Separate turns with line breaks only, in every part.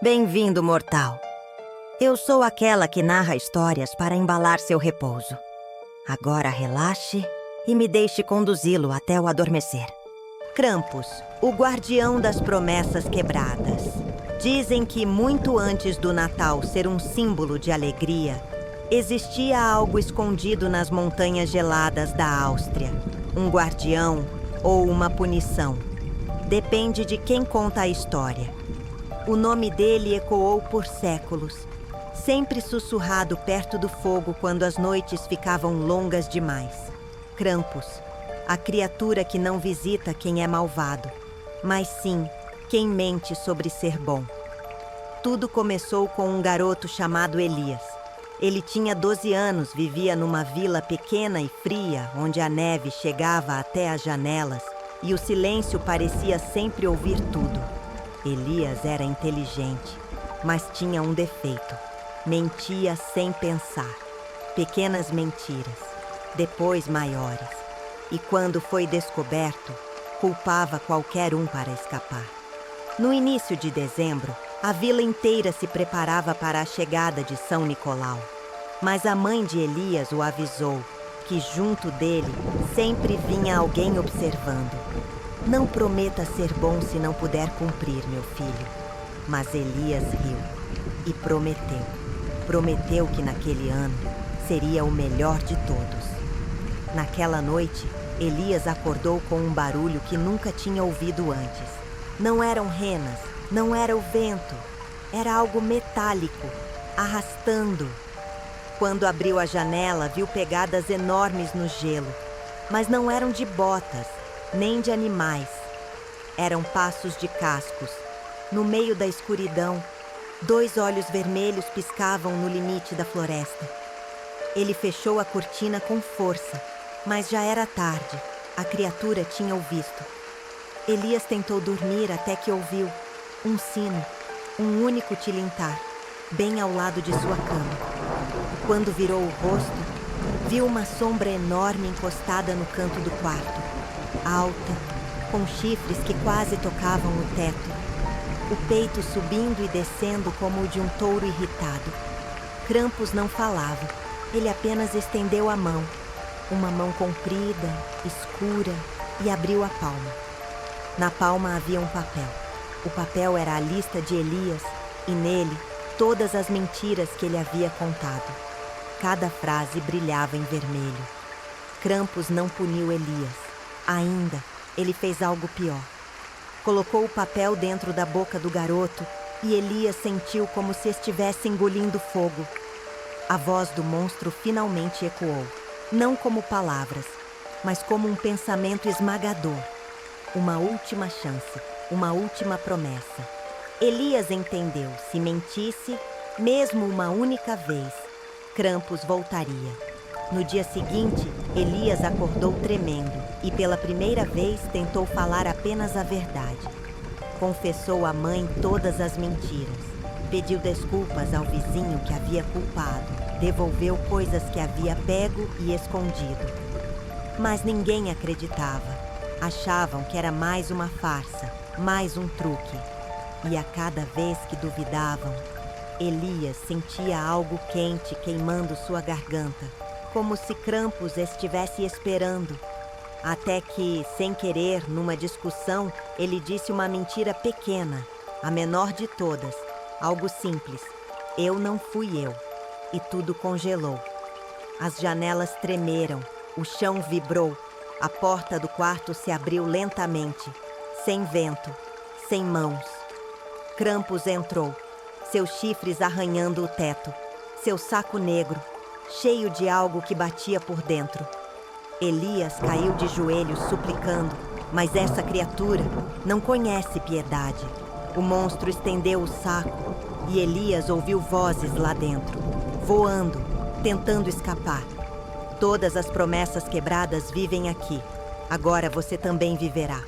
Bem-vindo, mortal. Eu sou aquela que narra histórias para embalar seu repouso. Agora relaxe e me deixe conduzi-lo até o adormecer. Krampus, o guardião das promessas quebradas. Dizem que muito antes do Natal ser um símbolo de alegria, existia algo escondido nas montanhas geladas da Áustria. Um guardião ou uma punição. Depende de quem conta a história. O nome dele ecoou por séculos, sempre sussurrado perto do fogo quando as noites ficavam longas demais. Krampus, a criatura que não visita quem é malvado, mas sim quem mente sobre ser bom. Tudo começou com um garoto chamado Elias. Ele tinha 12 anos, vivia numa vila pequena e fria, onde a neve chegava até as janelas e o silêncio parecia sempre ouvir tudo. Elias era inteligente, mas tinha um defeito. Mentia sem pensar. Pequenas mentiras, depois maiores. E quando foi descoberto, culpava qualquer um para escapar. No início de dezembro, a vila inteira se preparava para a chegada de São Nicolau. Mas a mãe de Elias o avisou que junto dele sempre vinha alguém observando. Não prometa ser bom se não puder cumprir, meu filho. Mas Elias riu e prometeu. Prometeu que naquele ano seria o melhor de todos. Naquela noite, Elias acordou com um barulho que nunca tinha ouvido antes. Não eram renas, não era o vento. Era algo metálico, arrastando. Quando abriu a janela, viu pegadas enormes no gelo. Mas não eram de botas, nem de animais. Eram passos de cascos. No meio da escuridão, 2 olhos vermelhos piscavam no limite da floresta. Ele fechou a cortina com força, mas já era tarde. A criatura tinha o visto. Elias tentou dormir até que ouviu um sino, um único tilintar, bem ao lado de sua cama. Quando virou o rosto, viu uma sombra enorme encostada no canto do quarto, alta, com chifres que quase tocavam o teto. O peito subindo e descendo como o de um touro irritado. Krampus não falava, ele apenas estendeu a mão. Uma mão comprida, escura, e abriu a palma. Na palma havia um papel. O papel era a lista de Elias, e nele, todas as mentiras que ele havia contado. Cada frase brilhava em vermelho. Krampus não puniu Elias. Ainda, ele fez algo pior. Colocou o papel dentro da boca do garoto e Elias sentiu como se estivesse engolindo fogo. A voz do monstro finalmente ecoou, não como palavras, mas como um pensamento esmagador. Uma última chance, uma última promessa. Elias entendeu, se mentisse, mesmo uma única vez, Krampus voltaria. No dia seguinte, Elias acordou tremendo e pela primeira vez tentou falar apenas a verdade. Confessou à mãe todas as mentiras. Pediu desculpas ao vizinho que havia culpado. Devolveu coisas que havia pego e escondido. Mas ninguém acreditava. Achavam que era mais uma farsa, mais um truque. E a cada vez que duvidavam, Elias sentia algo quente queimando sua garganta. Como se Krampus estivesse esperando. Até que, sem querer, numa discussão, ele disse uma mentira pequena, a menor de todas, algo simples. Eu não fui eu. E tudo congelou. As janelas tremeram, o chão vibrou, a porta do quarto se abriu lentamente, sem vento, sem mãos. Krampus entrou, seus chifres arranhando o teto, seu saco negro, cheio de algo que batia por dentro. Elias caiu de joelhos suplicando, mas essa criatura não conhece piedade. O monstro estendeu o saco e Elias ouviu vozes lá dentro, voando, tentando escapar. Todas as promessas quebradas vivem aqui. Agora você também viverá.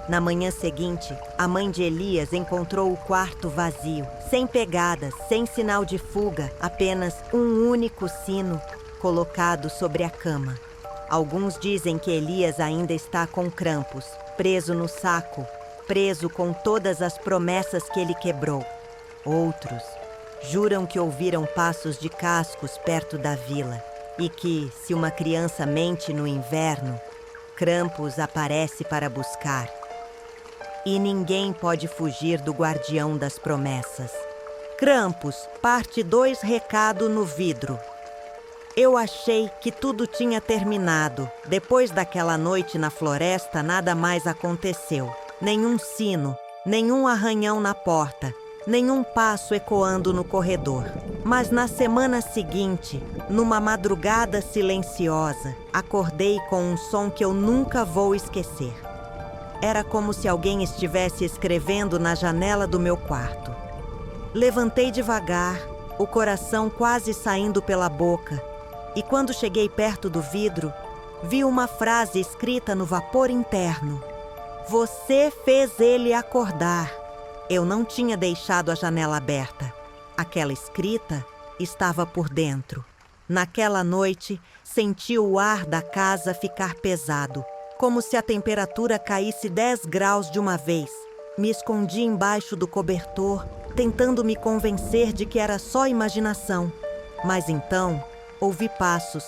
Na manhã seguinte, a mãe de Elias encontrou o quarto vazio, sem pegadas, sem sinal de fuga, apenas um único sino colocado sobre a cama. Alguns dizem que Elias ainda está com Krampus, preso no saco, preso com todas as promessas que ele quebrou. Outros juram que ouviram passos de cascos perto da vila e que, se uma criança mente no inverno, Krampus aparece para buscar. E ninguém pode fugir do guardião das promessas. Krampus, parte 2, recado no vidro. Eu achei que tudo tinha terminado. Depois daquela noite na floresta, nada mais aconteceu. Nenhum sino, nenhum arranhão na porta, nenhum passo ecoando no corredor. Mas na semana seguinte, numa madrugada silenciosa, acordei com um som que eu nunca vou esquecer. Era como se alguém estivesse escrevendo na janela do meu quarto. Levantei devagar, o coração quase saindo pela boca, e quando cheguei perto do vidro, vi uma frase escrita no vapor interno. Você fez ele acordar. Eu não tinha deixado a janela aberta. Aquela escrita estava por dentro. Naquela noite, senti o ar da casa ficar pesado, como se a temperatura caísse 10 graus de uma vez. Me escondi embaixo do cobertor, tentando me convencer de que era só imaginação. Mas então, ouvi passos,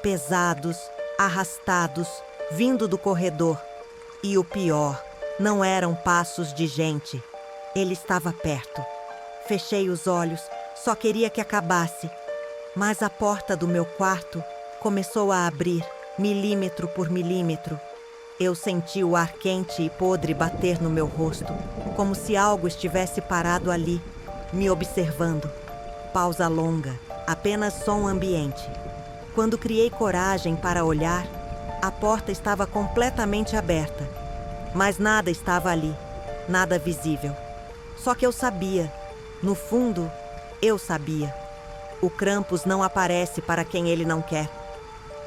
pesados, arrastados, vindo do corredor. E o pior, não eram passos de gente. Ele estava perto. Fechei os olhos, só queria que acabasse. Mas a porta do meu quarto começou a abrir, milímetro por milímetro. Eu senti o ar quente e podre bater no meu rosto, como se algo estivesse parado ali, me observando. Pausa longa, apenas som ambiente. Quando criei coragem para olhar, a porta estava completamente aberta. Mas nada estava ali, nada visível. Só que eu sabia, no fundo, eu sabia. O Krampus não aparece para quem ele não quer.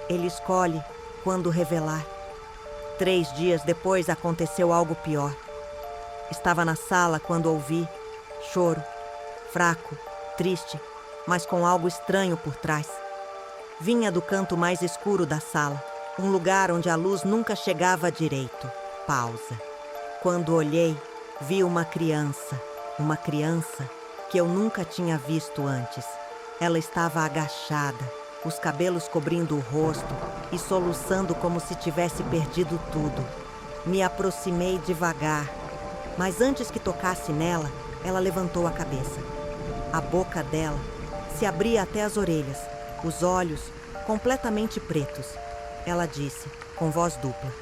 Ele escolhe quando revelar. 3 dias depois aconteceu algo pior. Estava na sala quando ouvi choro, fraco, triste, mas com algo estranho por trás. Vinha do canto mais escuro da sala, um lugar onde a luz nunca chegava direito. Pausa. Quando olhei, vi uma criança que eu nunca tinha visto antes. Ela estava agachada, os cabelos cobrindo o rosto e soluçando como se tivesse perdido tudo. Me aproximei devagar, mas antes que tocasse nela, ela levantou a cabeça. A boca dela se abria até as orelhas, os olhos completamente pretos. Ela disse, com voz dupla,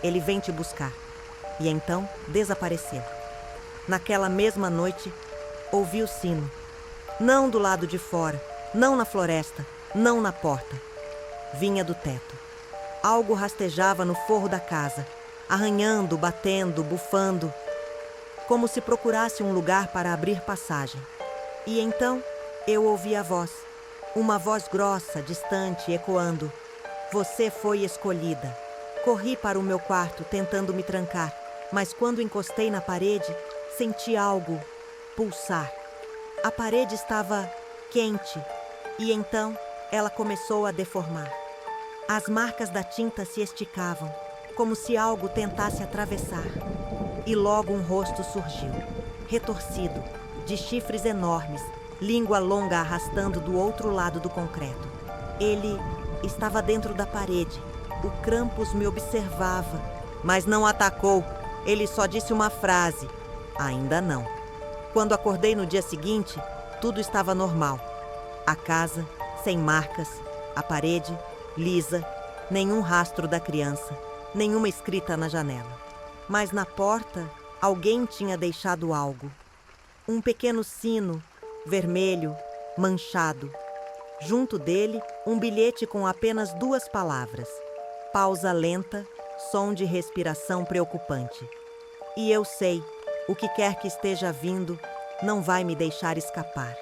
"Ele vem te buscar." E então desapareceu. Naquela mesma noite, ouvi o sino. Não do lado de fora, não na floresta, não na porta. Vinha do teto. Algo rastejava no forro da casa, arranhando, batendo, bufando, como se procurasse um lugar para abrir passagem. E então eu ouvi a voz, uma voz grossa, distante, ecoando. Você foi escolhida. Corri para o meu quarto, tentando me trancar, mas quando encostei na parede, senti algo pulsar. A parede estava quente e então ela começou a deformar. As marcas da tinta se esticavam, como se algo tentasse atravessar. E logo um rosto surgiu, retorcido, de chifres enormes, língua longa arrastando do outro lado do concreto. Ele estava dentro da parede. O Krampus me observava, mas não atacou. Ele só disse uma frase: ainda não. Quando acordei no dia seguinte, tudo estava normal. A casa, sem marcas, a parede, lisa, nenhum rastro da criança, nenhuma escrita na janela. Mas na porta, alguém tinha deixado algo. Um pequeno sino, vermelho, manchado. Junto dele, um bilhete com apenas 2 palavras. Pausa lenta, som de respiração preocupante. E eu sei, o que quer que esteja vindo, não vai me deixar escapar.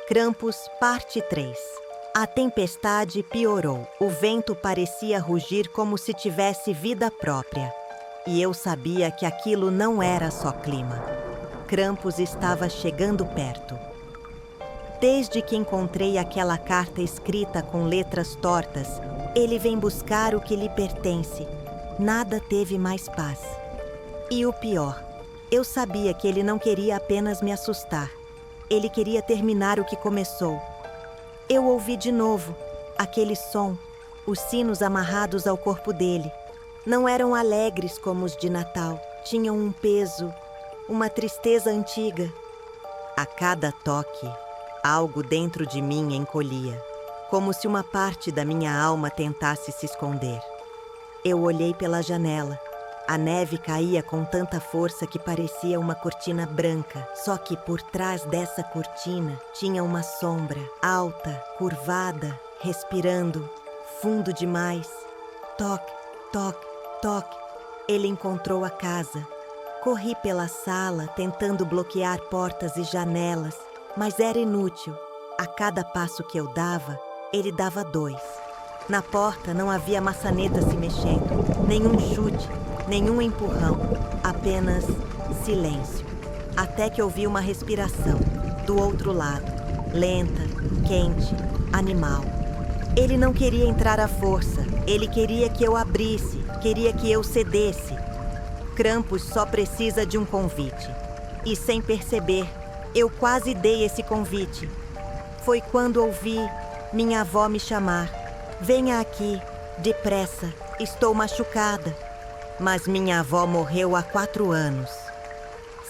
Krampus, parte 3. A tempestade piorou. O vento parecia rugir como se tivesse vida própria. E eu sabia que aquilo não era só clima. Krampus estava chegando perto. Desde que encontrei aquela carta escrita com letras tortas, ele vem buscar o que lhe pertence. Nada teve mais paz. E o pior, eu sabia que ele não queria apenas me assustar. Ele queria terminar o que começou. Eu ouvi de novo aquele som, os sinos amarrados ao corpo dele. Não eram alegres como os de Natal. Tinham um peso, uma tristeza antiga. A cada toque, algo dentro de mim encolhia, como se uma parte da minha alma tentasse se esconder. Eu olhei pela janela. A neve caía com tanta força que parecia uma cortina branca. Só que por trás dessa cortina tinha uma sombra, alta, curvada, respirando, fundo demais. Toque, toque, toque. Ele encontrou a casa. Corri pela sala, tentando bloquear portas e janelas, mas era inútil. A cada passo que eu dava, ele dava 2. Na porta não havia maçaneta se mexendo, nenhum chute, nenhum empurrão, apenas silêncio. Até que ouvi uma respiração, do outro lado, lenta, quente, animal. Ele não queria entrar à força, ele queria que eu abrisse, queria que eu cedesse. Krampus só precisa de um convite. E sem perceber, eu quase dei esse convite. Foi quando ouvi minha avó me chamar. Venha aqui, depressa, estou machucada. Mas minha avó morreu há 4 anos.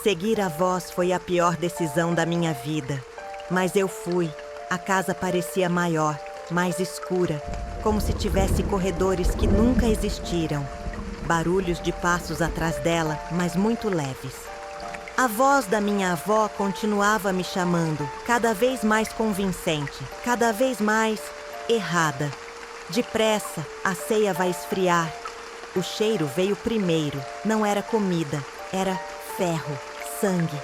Seguir a voz foi a pior decisão da minha vida. Mas eu fui. A casa parecia maior, mais escura, como se tivesse corredores que nunca existiram. Barulhos de passos atrás dela, mas muito leves. A voz da minha avó continuava me chamando, cada vez mais convincente, cada vez mais errada. Depressa, a ceia vai esfriar. O cheiro veio primeiro, não era comida, era ferro, sangue.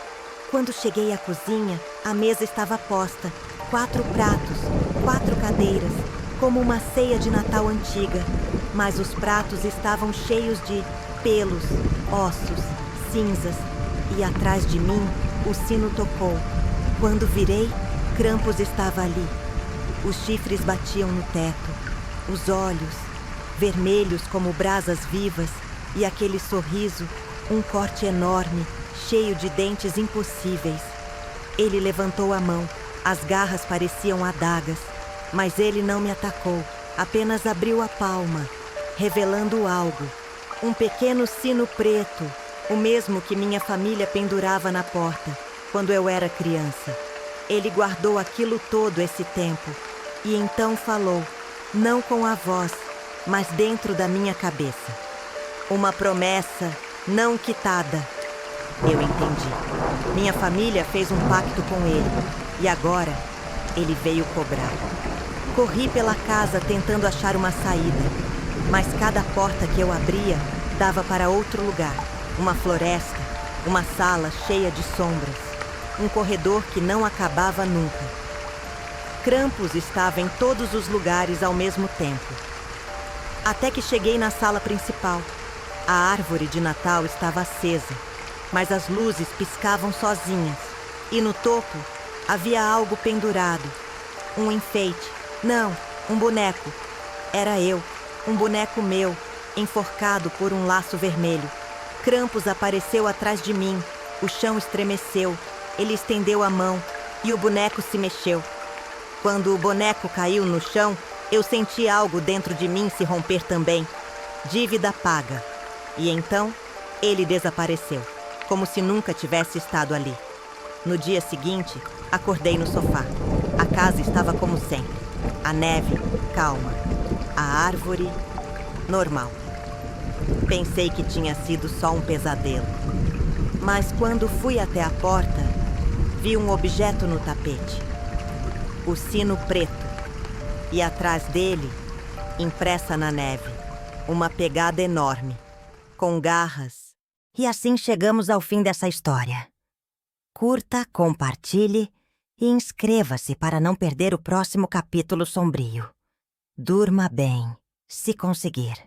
Quando cheguei à cozinha, a mesa estava posta, 4 pratos, 4 cadeiras, como uma ceia de Natal antiga. Mas os pratos estavam cheios de pelos, ossos, cinzas. E atrás de mim, o sino tocou. Quando virei, Krampus estava ali. Os chifres batiam no teto. Os olhos, vermelhos como brasas vivas. E aquele sorriso, um corte enorme, cheio de dentes impossíveis. Ele levantou a mão. As garras pareciam adagas. Mas ele não me atacou. Apenas abriu a palma, revelando algo. Um pequeno sino preto, o mesmo que minha família pendurava na porta, quando eu era criança. Ele guardou aquilo todo esse tempo, e então falou, não com a voz, mas dentro da minha cabeça. Uma promessa não quitada. Eu entendi. Minha família fez um pacto com ele, e agora ele veio cobrar. Corri pela casa tentando achar uma saída, mas cada porta que eu abria dava para outro lugar. Uma floresta, uma sala cheia de sombras, um corredor que não acabava nunca. Krampus estava em todos os lugares ao mesmo tempo. Até que cheguei na sala principal. A árvore de Natal estava acesa, mas as luzes piscavam sozinhas. E no topo havia algo pendurado, um enfeite. Não, um boneco. Era eu, um boneco meu, enforcado por um laço vermelho. Krampus apareceu atrás de mim. O chão estremeceu. Ele estendeu a mão e o boneco se mexeu. Quando o boneco caiu no chão, eu senti algo dentro de mim se romper também. Dívida paga. E então, ele desapareceu, como se nunca tivesse estado ali. No dia seguinte, acordei no sofá. A casa estava como sempre. A neve, calma. A árvore, normal. Pensei que tinha sido só um pesadelo. Mas quando fui até a porta, vi um objeto no tapete. O sino preto. E atrás dele, impressa na neve, uma pegada enorme, com garras. E assim chegamos ao fim dessa história. Curta, compartilhe e inscreva-se para não perder o próximo capítulo sombrio. Durma bem, se conseguir.